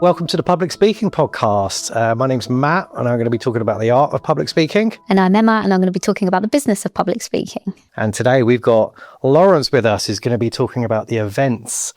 Welcome to the Public Speaking Podcast. My name's Matt, and I'm going to be talking about the art of public speaking. And I'm Emma, and I'm going to be talking about the business of public speaking. And today we've got Lawrence with us, who's going to be talking about the events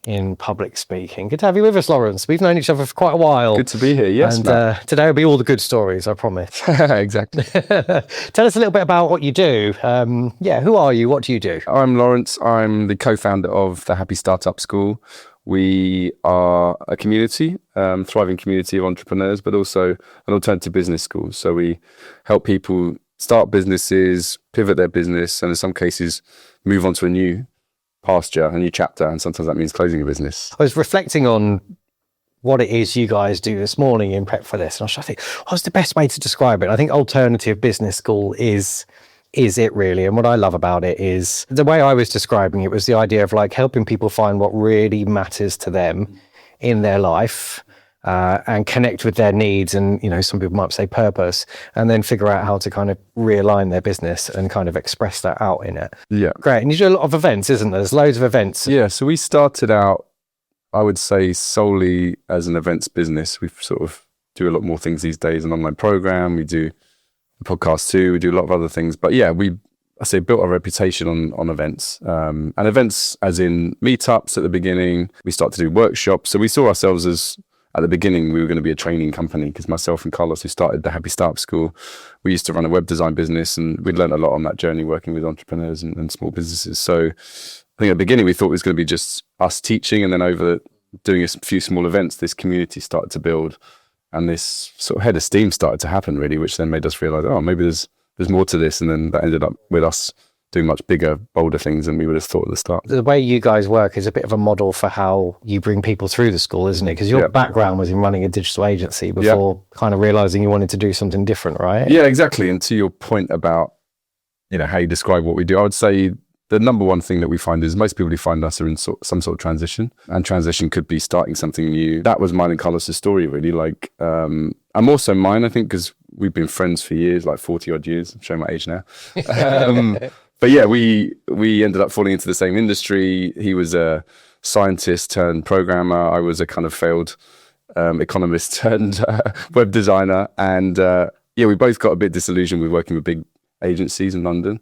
in public speaking. Good to have you with us, Lawrence. We've known each other for quite a while. Good to be here, yes. And today will be all the good stories, I promise. Exactly. Tell us a little bit about what you do. Who are you? What do you do? I'm Lawrence. I'm the co-founder of the Happy Startup School. We are a community, thriving community of entrepreneurs, but also an alternative business school. So we help people start businesses, pivot their business, and in some cases move on to a new pasture, a new chapter. And sometimes that means closing a business. I was reflecting on what it is you guys do this morning in prep for this. And I was trying to think, what's the best way to describe it? I think alternative business school is it really. And what I love about it is the way I was describing it was the idea of like helping people find what really matters to them in their life and connect with their needs and, you know, some people might say purpose, and then figure out how to kind of realign their business and kind of express that out in it. Yeah. Great. And you do a lot of events, isn't there? There's loads of events. Yeah. So we started out, I would say, solely as an events business. We sort of do a lot more things these days, an online program. We do podcast too. We do a lot of other things, but yeah, built our reputation on events, and events as in meetups at the beginning. We started to do workshops. So we saw ourselves as, at the beginning, we were going to be a training company, because myself and Carlos, who started the Happy Startup School, we used to run a web design business, and we'd learned a lot on that journey working with entrepreneurs and small businesses. So I think at the beginning we thought it was going to be just us teaching, and then over doing a few small events, this community started to build. And this sort of head of steam started to happen, really, which then made us realize, oh, maybe there's more to this. And then that ended up with us doing much bigger, bolder things than we would have thought at the start. The way you guys work is a bit of a model for how you bring people through the school, isn't it? Because your background was in running a digital agency before kind of realizing you wanted to do something different, right? Yeah, exactly. And to your point about, you know, how you describe what we do, I would say the number one thing that we find is most people who find us are in some sort of transition, and transition could be starting something new. That was mine and Carlos's story, really. Like, and also mine, I think, because we've been friends for years, like 40 odd years. I'm showing my age now. But yeah, we ended up falling into the same industry. He was a scientist turned programmer. I was a kind of failed economist turned web designer. And we both got a bit disillusioned with working with big agencies in London,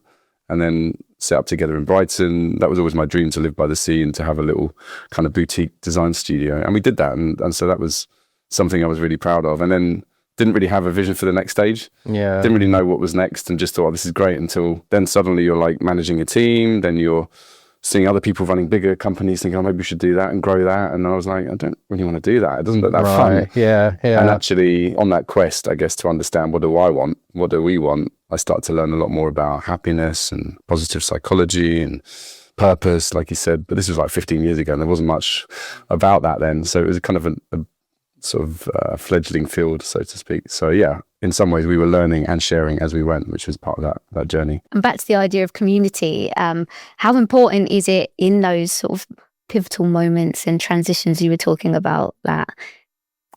and then set up together in Brighton. That was always my dream, to live by the sea and to have a little kind of boutique design studio. And we did that. And so that was something I was really proud of. And then didn't really have a vision for the next stage. Yeah. Didn't really know what was next, and just thought, oh, this is great, until then suddenly you're like managing a team. Then you're seeing other people running bigger companies, thinking, oh, maybe we should do that and grow that. And I was like, I don't really want to do that. It doesn't look that fun. Yeah. And actually on that quest, I guess, to understand what do I want, what do we want, I started to learn a lot more about happiness and positive psychology and purpose, like you said. But this was like 15 years ago, and there wasn't much about that then. So it was kind of a sort of fledgling field, so to speak. So yeah, in some ways we were learning and sharing as we went, which was part of that journey. And back to the idea of community, how important is it in those sort of pivotal moments and transitions you were talking about, that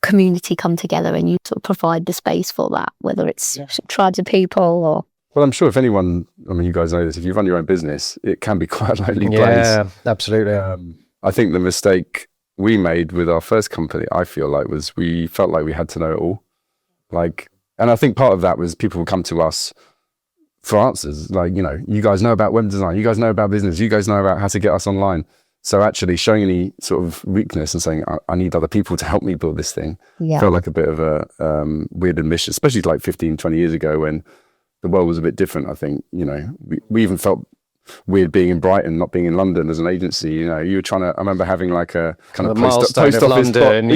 community come together and you sort of provide the space for that, whether it's tribes of people or... Well, I'm sure if anyone, I mean, you guys know this, if you run your own business, it can be quite a lonely place. Yeah, absolutely. I think the mistake we made with our first company, I feel like, was we felt like we had to know it all. Like, and I think part of that was people would come to us for answers. Like, you know, you guys know about web design, you guys know about business, you guys know about how to get us online. So actually showing any sort of weakness and saying, I need other people to help me build this thing, felt like a bit of a weird admission, especially like 15, 20 years ago when the world was a bit different. I think, you know, we even felt weird being in Brighton, not being in London as an agency. You know, you were trying to, I remember having like a kind of post office London,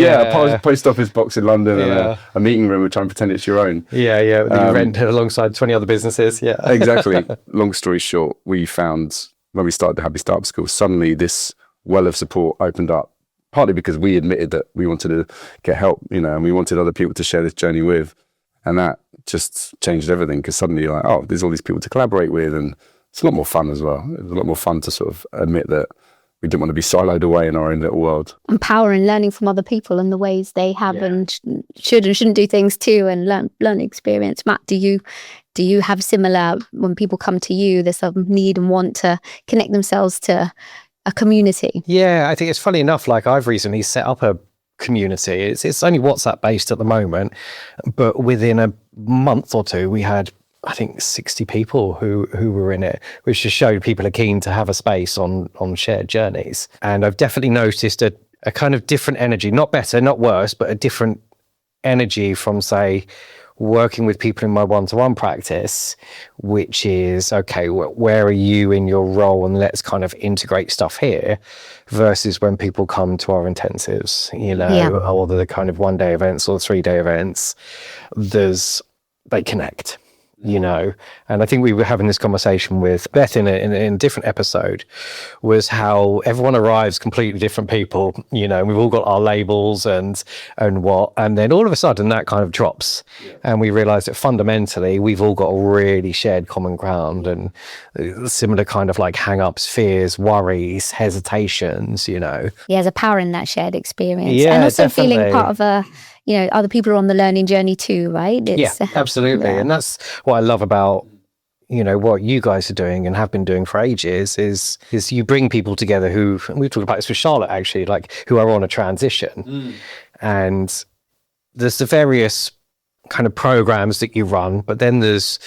post office box in London and a meeting room, and trying to pretend it's your own. Yeah. You rent it alongside 20 other businesses. Yeah, exactly. Long story short, we found when we started the Happy Startup School, suddenly this well of support opened up, partly because we admitted that we wanted to get help, you know, and we wanted other people to share this journey with. And that just changed everything, because suddenly you're like, oh, there's all these people to collaborate with, and it's a lot more fun as well. It was a lot more fun to sort of admit that we didn't want to be siloed away in our own little world. Empowering, learning from other people and the ways they have and should and shouldn't do things too, and learn experience. Matt, do you have similar, when people come to you, there's some need and want to connect themselves to a community? Yeah, I think it's funny enough, like I've recently set up a community. It's only WhatsApp based at the moment, but within a month or two, we had, I think, 60 people who were in it, which just showed people are keen to have a space on shared journeys. And I've definitely noticed a kind of different energy, not better, not worse, but a different energy from, say, working with people in my one-to-one practice, which is, okay, where are you in your role, and let's kind of integrate stuff here, versus when people come to our intensives, or the kind of 1-day events or 3-day events, they connect. And I think we were having this conversation with Beth in a different episode, was how everyone arrives completely different people, and we've all got our labels and then all of a sudden that kind of drops, and we realize that fundamentally we've all got a really shared common ground and similar kind of like hang-ups, fears, worries, hesitations. There's a power in that shared experience, Yeah, and also definitely. feeling part of other people are on the learning journey too, right? Absolutely. Yeah. And that's what I love about, what you guys are doing and have been doing for ages is you bring people together who, and we've talked about this with Charlotte actually, like who are on a transition. And there's the various kind of programs that you run, but then there's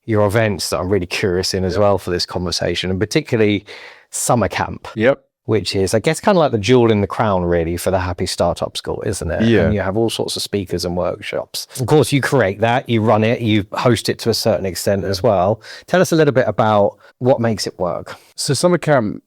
your events that I'm really curious in as well for this conversation, and particularly summer camp. Yep. Which is, I guess, kind of like the jewel in the crown, really, for the Happy Startup School, isn't it? Yeah. And you have all sorts of speakers and workshops. Of course, you create that, you run it, you host it to a certain extent as well. Tell us a little bit about what makes it work. So summer camp,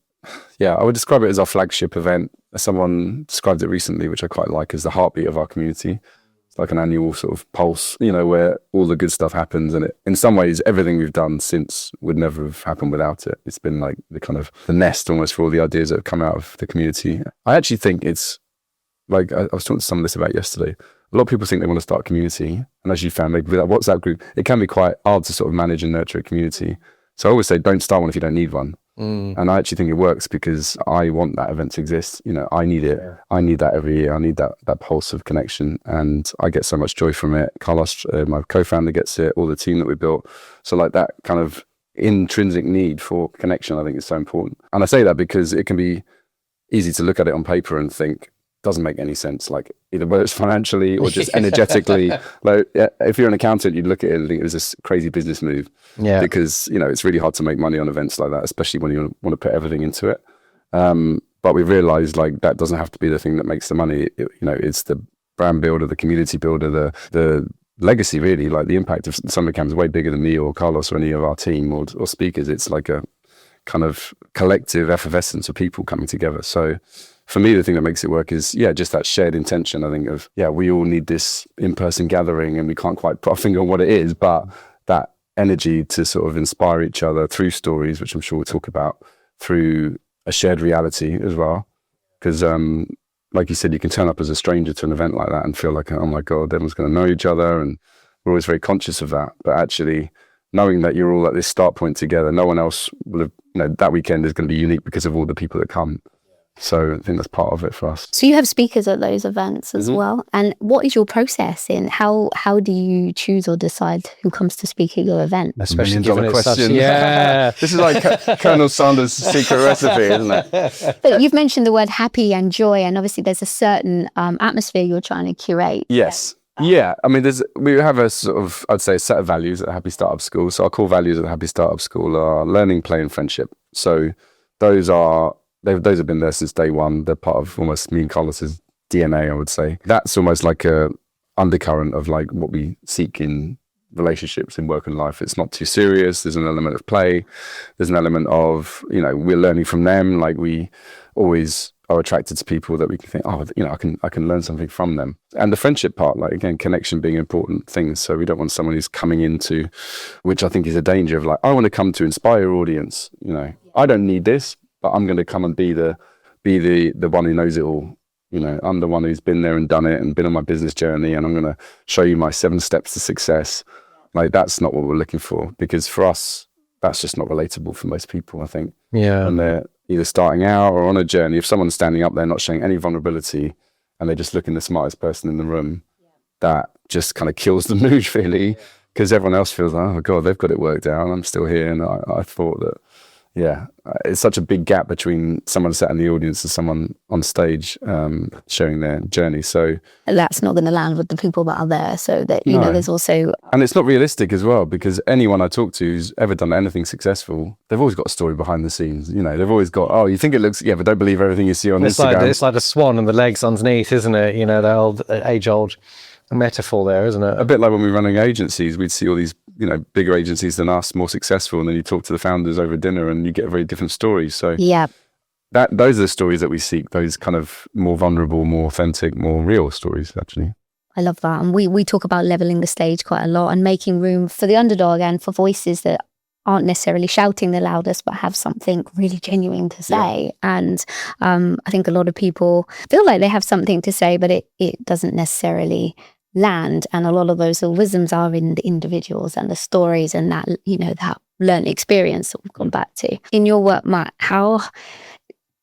I would describe it as our flagship event. Someone described it recently, which I quite like, as the heartbeat of our community. It's like an annual sort of pulse, where all the good stuff happens. And in some ways, everything we've done since would never have happened without it. It's been like the nest almost for all the ideas that have come out of the community. I actually think it's like, I was talking to someone this about yesterday. A lot of people think they want to start a community. And as you found, maybe with that WhatsApp group, it can be quite hard to sort of manage and nurture a community. So I always say, don't start one if you don't need one. And I actually think it works because I want that event to exist. I need it. Yeah. I need that every year. I need that pulse of connection, and I get so much joy from it. Carlos, my co-founder, gets it, all the team that we built. So like that kind of intrinsic need for connection, I think is so important. And I say that because it can be easy to look at it on paper and think, doesn't make any sense, like either whether it's financially or just energetically. Like if you're an accountant, you'd look at it and think it was this crazy business move. Yeah. Because it's really hard to make money on events like that, especially when you want to put everything into it. But we realized like that doesn't have to be the thing that makes the money. It's the brand builder, the community builder, the legacy, really. Like the impact of summer camp is way bigger than me or Carlos or any of our team or speakers. It's like a kind of collective effervescence of people coming together. So for me, the thing that makes it work is, just that shared intention, I think, of, we all need this in-person gathering, and we can't quite put our finger on what it is, but that energy to sort of inspire each other through stories, which I'm sure we'll talk about, through a shared reality as well. Because, like you said, you can turn up as a stranger to an event like that and feel like, oh my God, everyone's going to know each other, and we're always very conscious of that. But actually, knowing that you're all at this start point together, no one else will have, that weekend is going to be unique because of all the people that come. So I think that's part of it for us. So you have speakers at those events as well. And what is your process in how do you choose or decide who comes to speak at your event? Especially $1 million question. This is like Colonel Sanders' secret recipe, isn't it? But you've mentioned the word happy and joy, and obviously there's a certain atmosphere you're trying to curate. Yes. Yeah, I mean, we have a sort of, I'd say, a set of values at the Happy Startup School. So our core values at the Happy Startup School are learning, play, and friendship. So those have been there since day one. They're part of almost me and Carlos's DNA, I would say. That's almost like a undercurrent of like what we seek in relationships, in work and life. It's not too serious. There's an element of play. There's an element of, we're learning from them. Like we always are attracted to people that we can think, I can learn something from them. And the friendship part, like again, connection being an important thing. So we don't want someone who's coming into, which I think is a danger of like, I want to come to inspire your audience. I don't need this, but I'm going to come and be the one who knows it all. I'm the one who's been there and done it and been on my business journey, and I'm going to show you my 7 steps to success. Like that's not what we're looking for, because for us, that's just not relatable for most people, I think. Yeah. And they're either starting out or on a journey. If someone's standing up there not showing any vulnerability and they're just looking the smartest person in the room, that just kind of kills the mood, really, because everyone else feels like, oh God, they've got it worked out and I'm still here. And I thought that, Yeah, it's such a big gap between someone sat in the audience and someone on stage sharing their journey. So That's not going to land with the people that are there. So that, you know, there's also... And it's not realistic as well, because anyone I talk to who's ever done anything successful, they've always got a story behind the scenes. You know, they've always got, oh, you think it looks, yeah, but don't believe everything you see on Instagram. It's like the swan and the legs underneath, isn't it? You know, the old age-old metaphor there, isn't it? A bit like when we were running agencies, we'd see all these, you know, bigger agencies than us, more successful, and then you talk to the founders over dinner and you get a very different story. So Yeah. those are the stories that we seek, those kind of more vulnerable, more authentic, more real stories, actually. I love that. And we talk about leveling the stage quite a lot and making room for the underdog and for voices that aren't necessarily shouting the loudest, but have something really genuine to say. Yeah. And I think a lot of people feel like they have something to say, but it doesn't necessarily land. And a lot of those wisdoms are in the individuals and the stories and that, you know, that learned experience that we've gone back to. In your work, Matt, how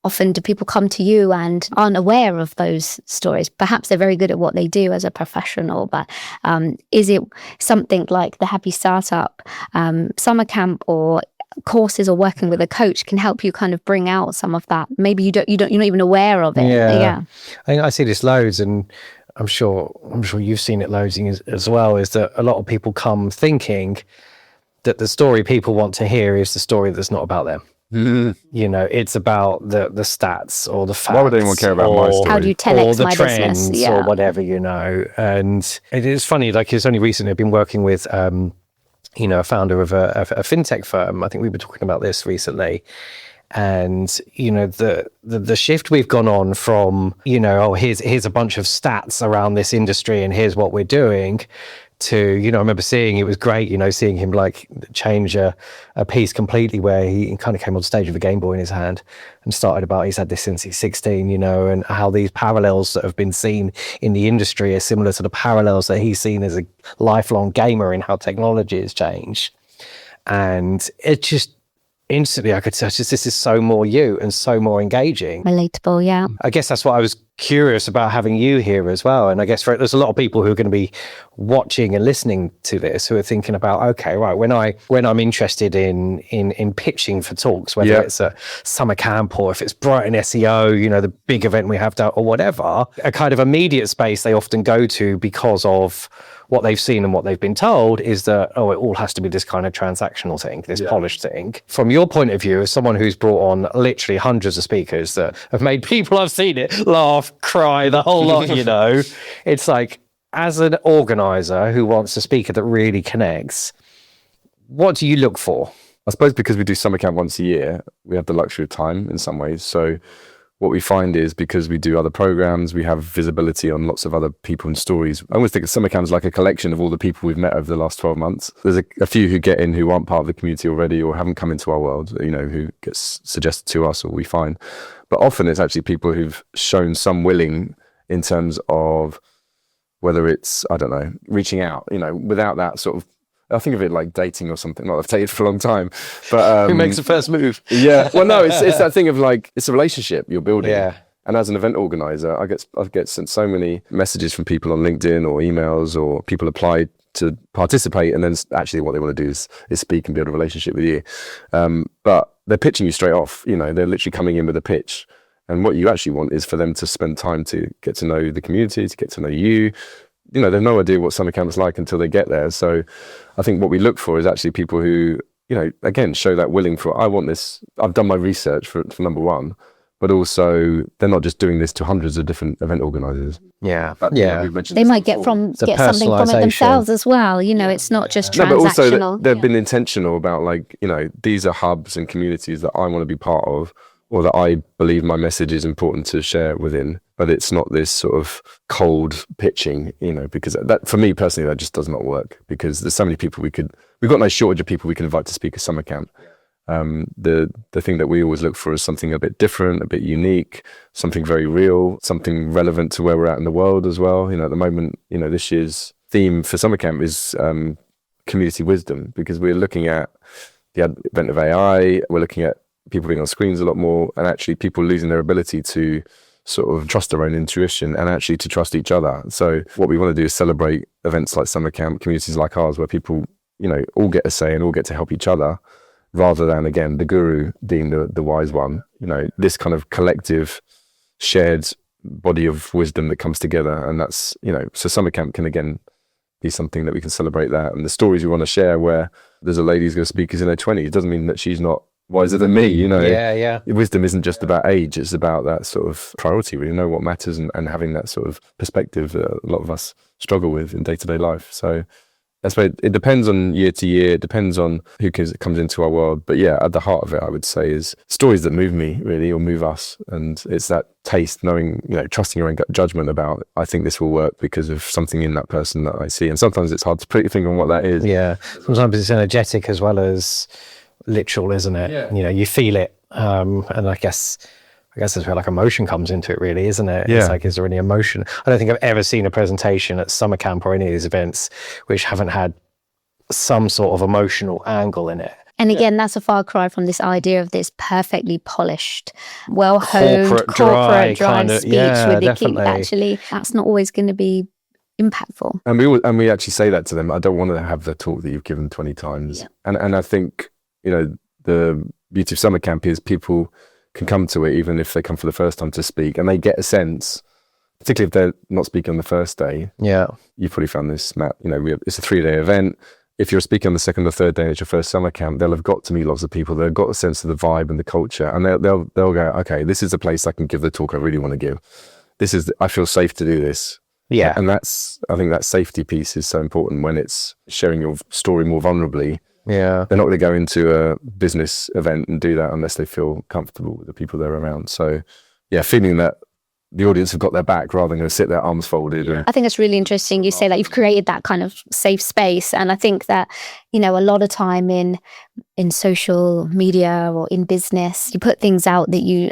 often do people come to you and aren't aware of those stories? Perhaps they're very good at what they do as a professional, but is it something like the Happy Startup summer camp or courses or working with a coach can help you kind of bring out some of that? Maybe you're not even aware of it. Yeah. I think I see this loads, and I'm sure you've seen it loads as well, is that a lot of people come thinking that the story people want to hear is the story that's not about them. You know, it's about the stats or the facts. Why would anyone care about my story? How do you 10x or the my trends business? or whatever, you know. And it is funny, like it's only recently I've been working with you know, a founder of a fintech firm. I think we were talking about this recently. And, you know, the shift we've gone on from, you know, oh, here's a bunch of stats around this industry and here's what we're doing, to, you know, I remember seeing, it was great, you know, seeing him like change a piece completely where he kind of came on stage with a Game Boy in his hand and started about, he's had this since he's 16, you know, and how these parallels that have been seen in the industry are similar to the parallels that he's seen as a lifelong gamer in how technology has changed. And it just, instantly I could say, this is so more you and so more engaging. Relatable, yeah. I guess that's what I was curious about having you here as well. And I guess there's a lot of people who are going to be watching and listening to this who are thinking about, okay, right, when I'm interested in pitching for talks, whether it's a summer camp or if it's Brighton SEO, you know, the big event we have or whatever, a kind of immediate space they often go to because of what they've seen and what they've been told is that, oh, it all has to be this kind of transactional thing, this polished thing. From your point of view, as someone who's brought on literally hundreds of speakers that have made people, I've seen it, laugh, cry, the whole lot, you know, it's like, as an organizer who wants a speaker that really connects, what do you look for? I suppose because we do summer camp once a year, we have the luxury of time in some ways. So what we find is, because we do other programs, we have visibility on lots of other people and stories. I always think of summer camp as like a collection of all the people we've met over the last 12 months. There's a few who get in who aren't part of the community already or haven't come into our world, you know, who gets suggested to us or we find. But often it's actually people who've shown some willing in terms of whether it's, I don't know, reaching out, you know, without that sort of, I think of it like dating or something. Not that I've dated for a long time, but who makes the first move? Yeah, well, no, it's that thing of like, it's a relationship you're building. Yeah. And as an event organizer, I get sent so many messages from people on LinkedIn or emails, or people apply to participate, and then actually what they want to do is speak and build a relationship with you. But they're pitching you straight off. You know, they're literally coming in with a pitch. And what you actually want is for them to spend time to get to know the community, to get to know you. You know, they have no idea what summer camp is like until they get there. So I think what we look for is actually people who, you know, again, show that willing for, I want this, I've done my research for number one, but also they're not just doing this to hundreds of different event organizers. Yeah. But, yeah. You know, they might get something from it themselves as well. You know, it's not just transactional. No, but also they've been intentional about, like, you know, these are hubs and communities that I want to be part of, or that I believe my message is important to share within. But it's not this sort of cold pitching, you know, because that, for me personally, that just does not work, because there's so many people we've got no shortage of people we can invite to speak at summer camp. The thing that we always look for is something a bit different, a bit unique, something very real, something relevant to where we're at in the world as well. You know, at the moment, you know, this year's theme for summer camp is community wisdom, because we're looking at the advent of AI, we're looking at people being on screens a lot more, and actually people losing their ability to sort of trust their own intuition and actually to trust each other. So what we want to do is celebrate events like summer camp, communities like ours, where people, you know, all get a say and all get to help each other. rather than, again, the guru being the wise one. You know, this kind of collective shared body of wisdom that comes together. And that's, you know, so summer camp can, again, be something that we can celebrate that. And the stories we want to share, where there's a lady who's going to speak who's in her 20s, it doesn't mean that she's not wiser than me, you know. Yeah. Wisdom isn't just about age, it's about that sort of priority, really know what matters, and having that sort of perspective that a lot of us struggle with in day-to-day life. So that's why it depends on year to year, it depends on who comes into our world. But yeah, at the heart of it, I would say, is stories that move me, really, or move us. And it's that taste, knowing, you know, trusting your own gut judgment about, I think this will work because of something in that person that I see. And sometimes it's hard to put your finger on what that is. Yeah. Sometimes it's energetic as well as literal, isn't it? Yeah. You know, you feel it. And I guess that's where like emotion comes into it, really, isn't it? Yeah. It's like, is there any emotion? I don't think I've ever seen a presentation at summer camp or any of these events which haven't had some sort of emotional angle in it. And again, that's a far cry from this idea of this perfectly polished, well-honed, corporate dry speech with the king. Actually, that's not always going to be impactful. And we actually say that to them. I don't want to have the talk that you've given 20 times. Yeah. And I think, you know, the beauty of summer camp is people can come to it even if they come for the first time to speak, and they get a sense, particularly if they're not speaking on the first day. Yeah. You've probably found this, Matt. You know, it's a 3-day event. If you're speaking on the second or third day and it's your first summer camp, they'll have got to meet lots of people. They've got a sense of the vibe and the culture, and they'll go, okay, this is the place I can give the talk I really want to give. I feel safe to do this. Yeah. And I think that safety piece is so important when it's sharing your story more vulnerably. Yeah. They're not going to go into a business event and do that unless they feel comfortable with the people they're around. So yeah, feeling that the audience have got their back rather than going to sit there arms folded. Yeah. I think it's really interesting you say that you've created that kind of safe space. And I think that, you know, a lot of time in social media or in business, you put things out that you're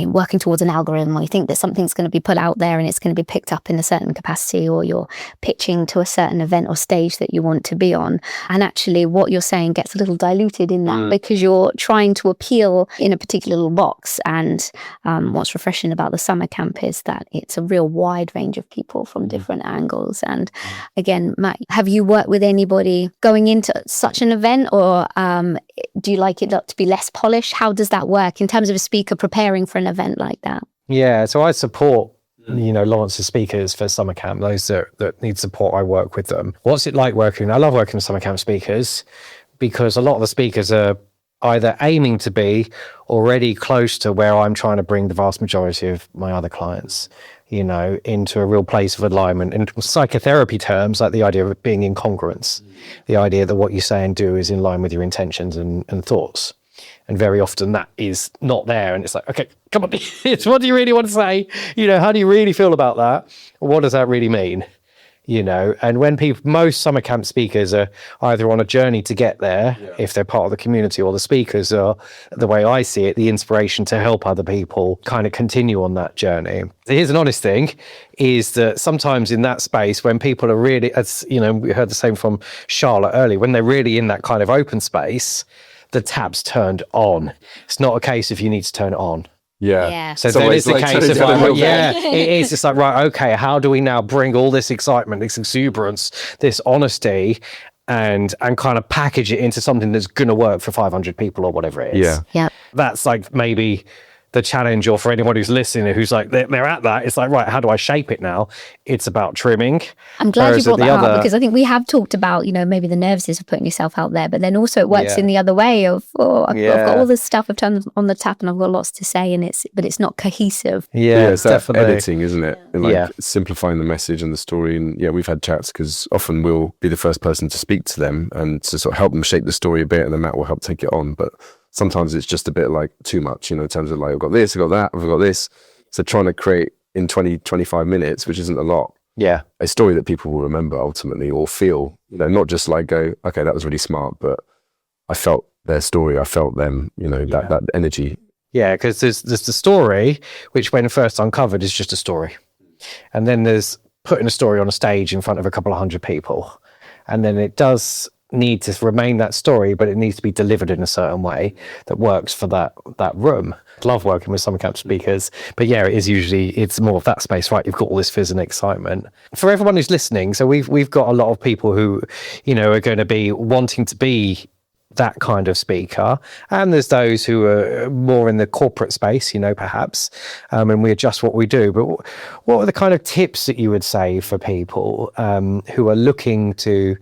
working towards an algorithm, or you think that something's going to be put out there and it's going to be picked up in a certain capacity, or you're pitching to a certain event or stage that you want to be on. And actually what you're saying gets a little diluted in that because you're trying to appeal in a particular little box. And what's refreshing about the summer camp is that it's a real wide range of people from different angles. And again, Matt, have you worked with anybody going into such an event, or do you like it to be less polished? How does that work in terms of a speaker preparing for an event like that? Yeah, so I support, lots of speakers for summer camp, those that need support. I work with them. What's it like working? I love working with summer camp speakers because a lot of the speakers are either aiming to be already close to where I'm trying to bring the vast majority of my other clients, into a real place of alignment. In psychotherapy terms, like the idea of being in congruence, the idea that what you say and do is in line with your intentions and thoughts. And very often that is not there. And it's like, okay, come on, what do you really want to say? How do you really feel about that? What does that really mean? And when most summer camp speakers are either on a journey to get there, if they're part of the community, or the speakers are, the way I see it, the inspiration to help other people kind of continue on that journey. Here's an honest thing, is that sometimes in that space, when people are really, we heard the same from Charlotte earlier, when they're really in that kind of open space, the tap's turned on. It's not a case of you need to turn it on. Yeah. So then it's a case of it is just like, right, okay, how do we now bring all this excitement, this exuberance, this honesty, and kind of package it into something that's going to work for 500 people or whatever it is. Yeah. That's like maybe the challenge, or for anyone who's listening who's like, they're at that, it's like, right, how do I shape it now? It's about trimming. I'm glad you brought that up, because I think we have talked about, maybe the nervousness of putting yourself out there, but then also it works in the other way of, I've got all this stuff, I've turned on the tap and I've got lots to say, but it's not cohesive. Yeah, it's definitely editing, isn't it? And simplifying the message and the story. And we've had chats, because often we'll be the first person to speak to them and to sort of help them shape the story a bit, and then Matt will help take it on. But sometimes it's just a bit like too much, in terms of like, I've got this, I've got that, I've got this. So trying to create in 20, 25 minutes, which isn't a lot, a story that people will remember ultimately, or feel, not just like go, okay, that was really smart, but I felt their story, I felt them, that energy. Yeah, because there's the story, which when first uncovered is just a story. And then there's putting a story on a stage in front of a couple of hundred people. And then it does need to remain that story, but it needs to be delivered in a certain way that works for that room. I love working with summer camp speakers, but it's more of that space, right? You've got all this fizz and excitement. For everyone who's listening, so we've got a lot of people who, are going to be wanting to be that kind of speaker, and there's those who are more in the corporate space, perhaps, and we adjust what we do. But what are the kind of tips that you would say for people who are looking to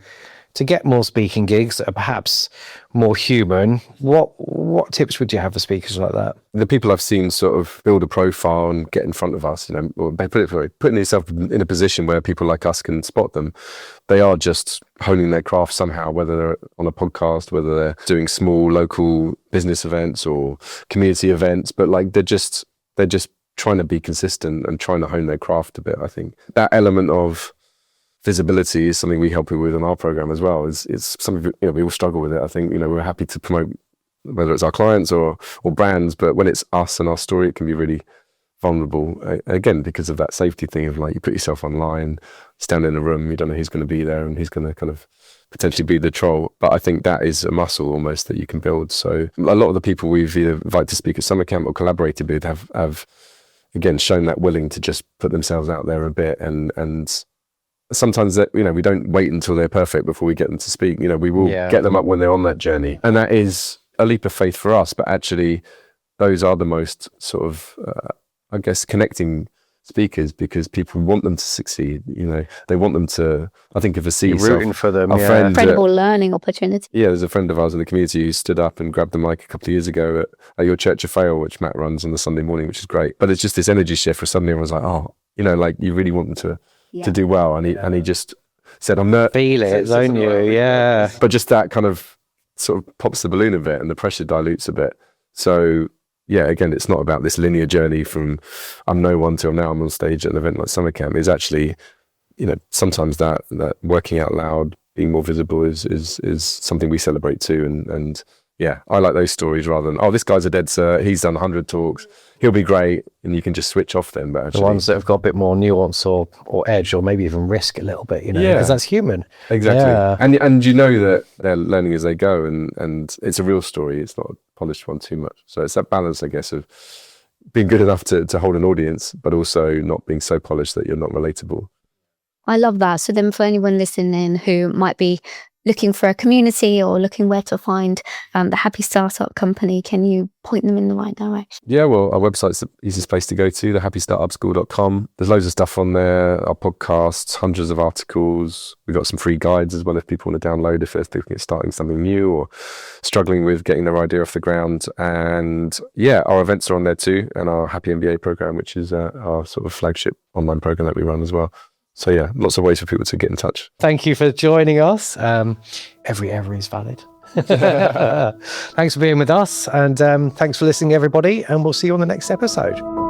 get more speaking gigs that are perhaps more human? What tips would you have for speakers like that? The people I've seen sort of build a profile and get in front of us, or putting yourself in a position where people like us can spot them, they are just honing their craft somehow, whether they're on a podcast, whether they're doing small local business events or community events, but like they're just trying to be consistent and trying to hone their craft a bit. I think that element of visibility is something we help people with in our program as well. It's something, we all struggle with it. I think, we're happy to promote whether it's our clients or brands, but when it's us and our story, it can be really vulnerable. Again, because of that safety thing of like, you put yourself online, stand in a room, you don't know who's going to be there and who's going to kind of potentially be the troll. But I think that is a muscle almost that you can build. So a lot of the people we've either invited to speak at summer camp or collaborated with have again, shown that willing to just put themselves out there a bit and sometimes that we don't wait until they're perfect before we get them to speak. We will get them up when they're on that journey, and that is a leap of faith for us. But actually, those are the most sort of, I guess, connecting speakers because people want them to succeed. They want them to. I think if a CEO, you're rooting for them, incredible learning opportunity. Yeah, there's a friend of ours in the community who stood up and grabbed the mic a couple of years ago at your Church of Fail, which Matt runs on the Sunday morning, which is great. But it's just this energy shift where suddenly everyone's like, oh, like you really want them to do well, and he just said, "I'm nervous." Feel it, don't you? Yeah. But just that kind of sort of pops the balloon a bit, and the pressure dilutes a bit. So yeah, again, it's not about this linear journey from I'm no one till now I'm on stage at an event like Summer Camp. It's actually, sometimes that working out loud, being more visible is something we celebrate too, and yeah, I like those stories rather than, this guy's a dead cert, he's done 100 talks, he'll be great, and you can just switch off then. But actually, the ones that have got a bit more nuance or edge, or maybe even risk a little bit, because that's human. Exactly. Yeah. And that they're learning as they go, and it's a real story. It's not a polished one too much. So it's that balance, I guess, of being good enough to hold an audience, but also not being so polished that you're not relatable. I love that. So then for anyone listening who might be looking for a community or looking where to find the Happy Startup Company, can you point them in the right direction? Yeah, well, our website's the easiest place to go to, thehappystartupschool.com. There's loads of stuff on there, our podcasts, hundreds of articles. We've got some free guides as well if people want to download if they're thinking of starting something new or struggling with getting their idea off the ground. And yeah, our events are on there too, and our Happy MBA program, which is our sort of flagship online program that we run as well. So yeah, lots of ways for people to get in touch. Thank you for joining us. Every error is valid. Thanks for being with us, and thanks for listening, everybody, and we'll see you on the next episode.